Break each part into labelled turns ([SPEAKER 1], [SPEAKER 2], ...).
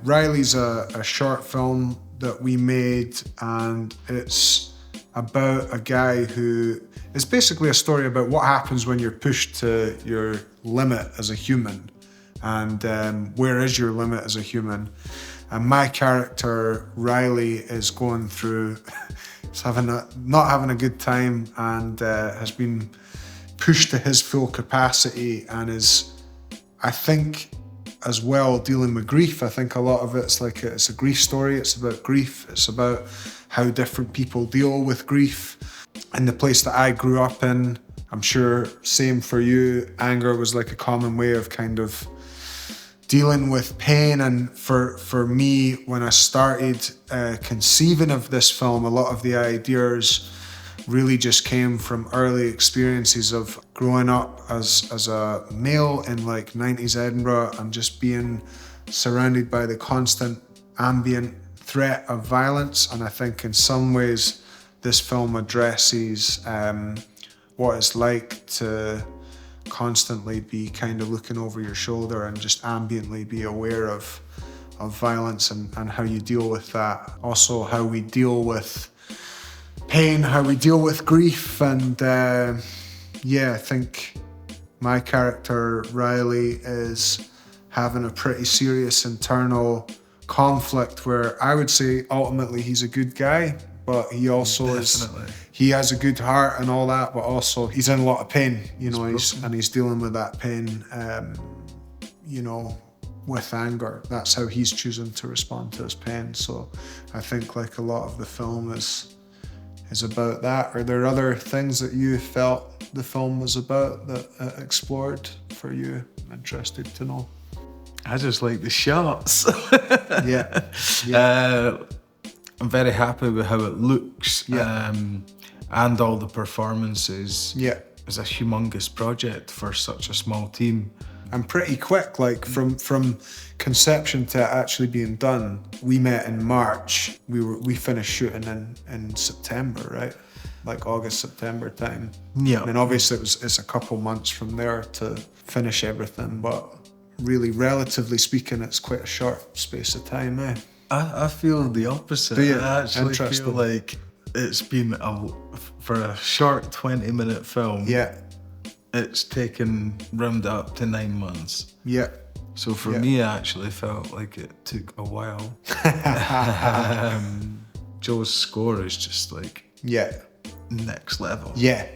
[SPEAKER 1] Riley's a short film that we made, and it's about a guy who... It's basically a story about what happens when you're pushed to your limit as a human, and where is your limit as a human. And my character, Riley, is going through... He's not having a good time, and has been pushed to his full capacity, and is, I think, as well, dealing with grief. I think a lot of it's a grief story. It's about grief. It's about how different people deal with grief. In the place that I grew up in, I'm sure same for you, anger was like a common way of kind of dealing with pain. And for me, when I started conceiving of this film, a lot of the ideas really just came from early experiences of growing up as a male in like 90s Edinburgh, and just being surrounded by the constant ambient threat of violence. And I think in some ways this film addresses what it's like to constantly be kind of looking over your shoulder and just ambiently be aware of violence, and how you deal with that. Also how we deal with pain, how we deal with grief. And I think my character Riley is having a pretty serious internal conflict where I would say ultimately he's a good guy, but he also he has a good heart and all that, but also he's in a lot of pain, he's dealing with that pain, with anger. That's how he's choosing to respond to his pain. So I think like a lot of the film is about that. Are there other things that you felt the film was about that it explored for you? I'm interested to know.
[SPEAKER 2] I just like the shots.
[SPEAKER 1] Yeah.
[SPEAKER 2] I'm very happy with how it looks.
[SPEAKER 1] Yeah.
[SPEAKER 2] And all the performances.
[SPEAKER 1] Yeah.
[SPEAKER 2] It's a humongous project for such a small team.
[SPEAKER 1] And pretty quick, like from conception to actually being done. We met in March. We finished shooting in September, right? Like August, September time.
[SPEAKER 2] Yeah.
[SPEAKER 1] And obviously it's a couple months from there to finish everything, but really, relatively speaking, it's quite a short space of time, eh?
[SPEAKER 2] I feel the opposite.
[SPEAKER 1] Do you?
[SPEAKER 2] I actually feel like it's been for a short 20-minute film.
[SPEAKER 1] Yeah.
[SPEAKER 2] It's taken round up to 9 months.
[SPEAKER 1] Yeah.
[SPEAKER 2] So for me, I actually felt like it took a while. Joe's score is just like next level.
[SPEAKER 1] Yeah.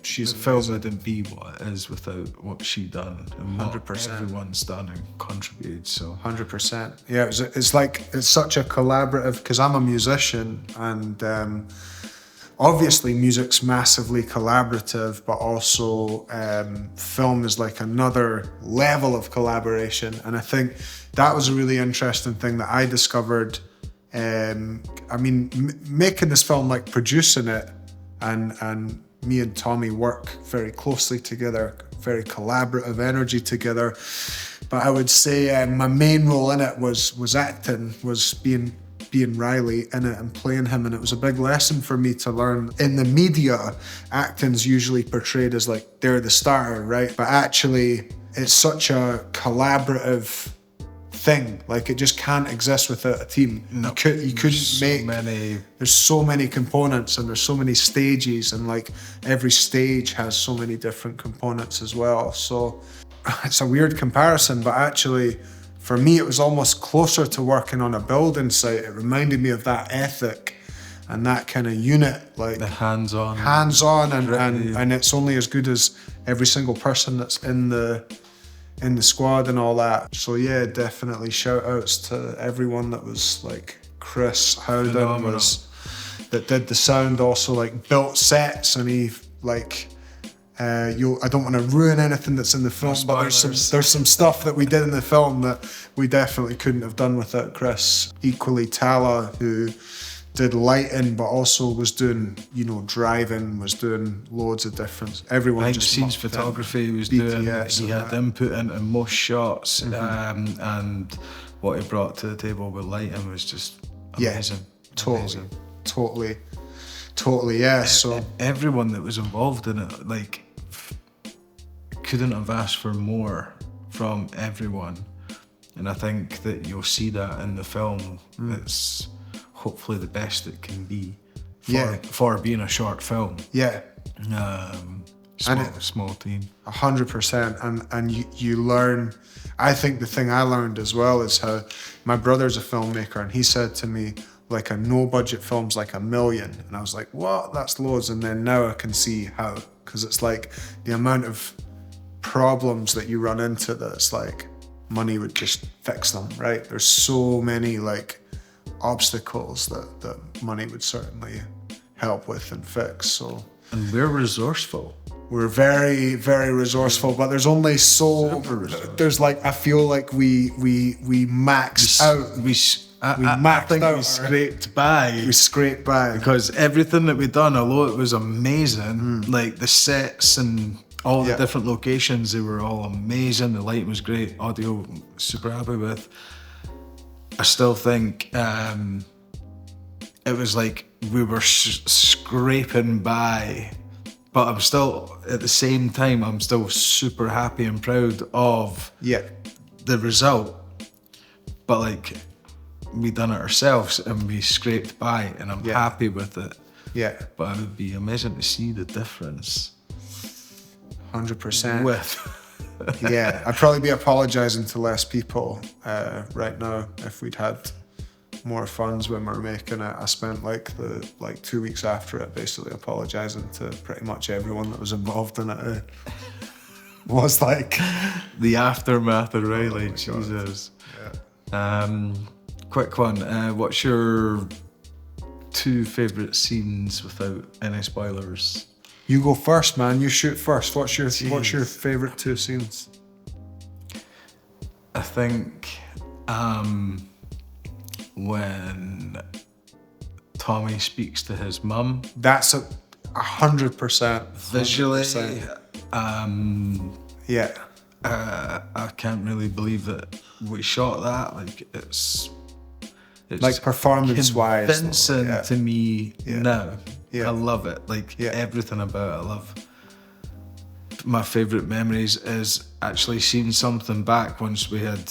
[SPEAKER 2] She's the film wouldn't be what it is without what she done and what
[SPEAKER 1] 100%.
[SPEAKER 2] everyone's done and contributed. So
[SPEAKER 1] 100%. Yeah, it's such a collaborative, because I'm a musician, and obviously music's massively collaborative, but also film is like another level of collaboration. And I think that was a really interesting thing that I discovered. Making this film, like producing it, and me and Tommy work very closely together, very collaborative energy together. But I would say my main role in it was acting, was being Riley in it and playing him. And it was a big lesson for me to learn. In the media, acting's usually portrayed as like they're the star, right? But actually, it's such a collaborative thing. Like, it just can't exist without a team.
[SPEAKER 2] No,
[SPEAKER 1] you couldn't make... There's so many components, and there's so many stages, and like every stage has so many different components as well. So it's a weird comparison, but actually for me it was almost closer to working on a building site. It reminded me of that ethic and that kind of unit, like
[SPEAKER 2] the hands-on
[SPEAKER 1] and it's only as good as every single person that's in the squad and all that. So yeah, definitely shout outs to everyone that was like Chris Howden that did the sound, also like built sets, and he like I don't want to ruin anything that's in the film, but there's some stuff that we did in the film that we definitely couldn't have done without Chris. Equally Tala, who did lighting, but also was doing, driving, was doing loads of different. Everyone
[SPEAKER 2] behind
[SPEAKER 1] just
[SPEAKER 2] the scenes photography he was doing. He had input into most shots, and what he brought to the table with lighting was just amazing.
[SPEAKER 1] Totally, yeah. So
[SPEAKER 2] everyone that was involved in it, like, couldn't have asked for more from everyone. And I think that you'll see that in the film. It's hopefully the best it can be for being a short film.
[SPEAKER 1] Yeah.
[SPEAKER 2] Small team.
[SPEAKER 1] 100%. And you learn, I think the thing I learned as well is how my brother's a filmmaker, and he said to me, like, a no budget film's like $1 million. And I was like, what? That's loads. And then now I can see how, because it's like the amount of problems that you run into that it's like money would just fix them, right? There's so many like obstacles that money would certainly help with and fix. So,
[SPEAKER 2] and we're resourceful.
[SPEAKER 1] We're very, very resourceful, but there's only there's like, I feel like we maxed out. We scraped by. We scraped by.
[SPEAKER 2] Because everything that we'd done, although it was amazing, like the sets and all the different locations, they were all amazing. The lighting was great. Audio, super happy with. I still think it was like we were scraping by. But I'm still, at the same time, I'm still super happy and proud of the result. But like, we done it ourselves and we scraped by, and I'm happy with it.
[SPEAKER 1] Yeah.
[SPEAKER 2] But it would be amazing to see the difference.
[SPEAKER 1] 100%.
[SPEAKER 2] With.
[SPEAKER 1] Yeah, I'd probably be apologising to less people right now if we'd had more funds when we were making it. I spent like 2 weeks after it basically apologising to pretty much everyone that was involved in it. It was like
[SPEAKER 2] the aftermath of Riley. Jesus. Yeah. Quick one. What's your 2 favourite scenes without any spoilers?
[SPEAKER 1] You go first, man. You shoot first. What's your favourite 2 scenes?
[SPEAKER 2] I think when Tommy speaks to his mum.
[SPEAKER 1] That's 100%.
[SPEAKER 2] Visually,
[SPEAKER 1] 100%.
[SPEAKER 2] I can't really believe that we shot that. Like it's
[SPEAKER 1] like performance-wise,
[SPEAKER 2] convincing to me now.
[SPEAKER 1] Yeah.
[SPEAKER 2] I love it. Like everything about it, I love. My favourite memories is actually seeing something back once we had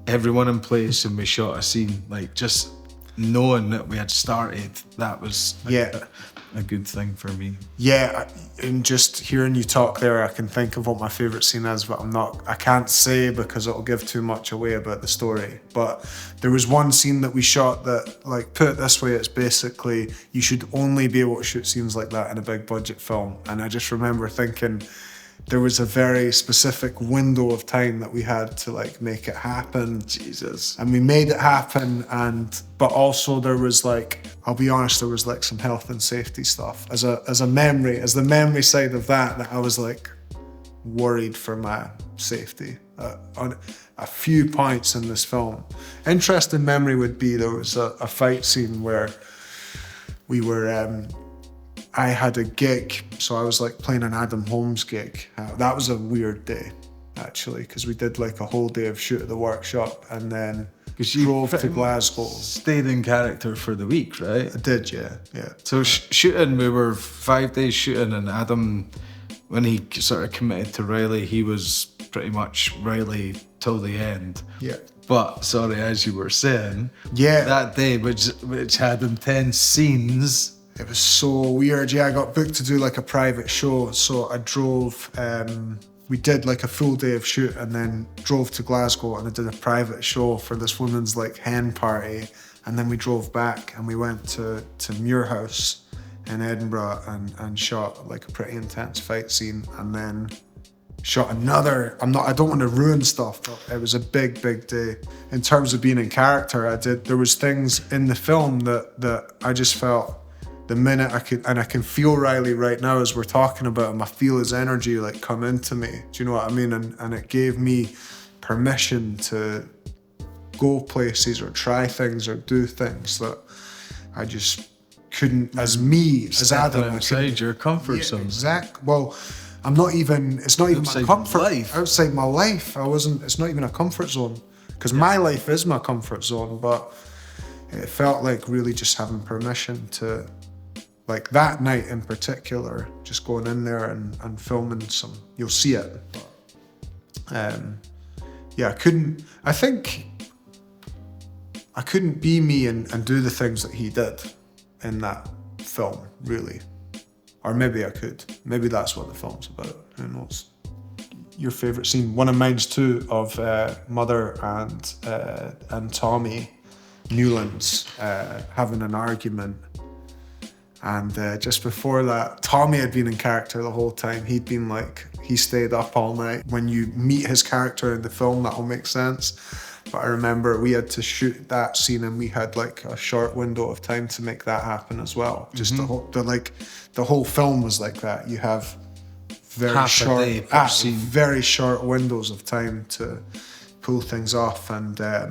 [SPEAKER 2] everyone in place and we shot a scene. Like just knowing that we had started, that was a good thing for me. Yeah,
[SPEAKER 1] and just hearing you talk there, I can think of what my favourite scene is, but I can't say because it'll give too much away about the story. But there was one scene that we shot that, like, put it this way, it's basically, you should only be able to shoot scenes like that in a big budget film. And I just remember thinking, there was a very specific window of time that we had to like make it happen.
[SPEAKER 2] Jesus.
[SPEAKER 1] And we made it happen, but also there was like, I'll be honest, there was like some health and safety stuff as the memory side of that I was like worried for my safety on a few points in this film. Interesting memory would be there was a fight scene where we were I had a gig, so I was like playing an Adam Holmes gig. That was a weird day, actually, because we did like a whole day of shoot at the workshop and then drove to Glasgow.
[SPEAKER 2] Stayed in character for the week, right?
[SPEAKER 1] I did, yeah.
[SPEAKER 2] So shooting, we were 5 days shooting, and Adam, when he sort of committed to Riley, he was pretty much Riley till the end.
[SPEAKER 1] Yeah.
[SPEAKER 2] But sorry, as you were saying,
[SPEAKER 1] that
[SPEAKER 2] day, which had intense scenes.
[SPEAKER 1] It was so weird. Yeah, I got booked to do like a private show. So I drove, we did like a full day of shoot and then drove to Glasgow and I did a private show for this woman's like hen party. And then we drove back and we went to Muirhouse in Edinburgh and shot like a pretty intense fight scene. And then shot another, I don't want to ruin stuff, but it was a big, big day. In terms of being in character, there was things in the film that I just felt, the minute I can feel Riley right now as we're talking about him, I feel his energy like come into me. Do you know what I mean? And it gave me permission to go places or try things or do things that I just couldn't as Adam.
[SPEAKER 2] Outside your comfort zone.
[SPEAKER 1] Exactly. Well, it's not even
[SPEAKER 2] outside
[SPEAKER 1] my comfort.
[SPEAKER 2] Life.
[SPEAKER 1] Outside my life. It's not even a comfort zone. Because my life is my comfort zone, but it felt like really just having permission to, like that night in particular, just going in there and filming some, you'll see it. yeah, I couldn't be me and do the things that he did in that film, really. Or maybe I could. Maybe that's what the film's about. Who knows? Your favourite scene? One of mine's too, of Mother and Tommy Newlands having an argument. And just before that, Tommy had been in character the whole time. He'd been like, he stayed up all night. When you meet his character in the film, that'll make sense. But I remember we had to shoot that scene and we had like a short window of time to make that happen as well. Just the whole film was like that. You have very short windows of time to pull things off. And I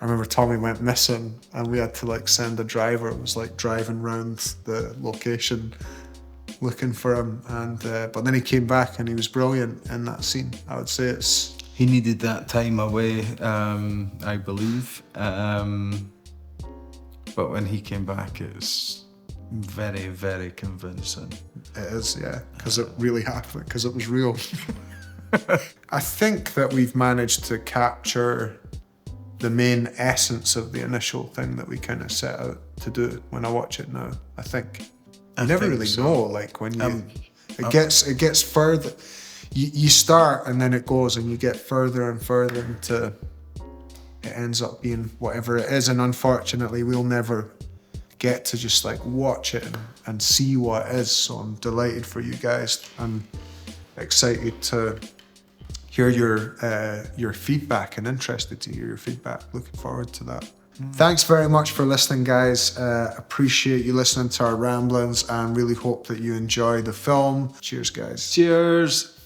[SPEAKER 1] remember Tommy went missing and we had to like send a driver. It was like driving around the location looking for him. And but then he came back and he was brilliant in that scene. I would say
[SPEAKER 2] he needed that time away, I believe. But when he came back, it was very, very convincing.
[SPEAKER 1] It is, yeah, because it really happened, because it was real. I think that we've managed to capture the main essence of the initial thing that we kind of set out to do when I watch it now. I think. You never really know, like when you, it gets further. You start and then it goes and you get further and further into it ends up being whatever it is, and unfortunately we'll never get to just like watch it and see what it is. So I'm delighted for you guys. I'm excited to hear your feedback and interested to hear your feedback. Looking forward to that. Thanks very much for listening, guys. Appreciate you listening to our ramblings and really hope that you enjoy the film. Cheers, guys.
[SPEAKER 2] Cheers.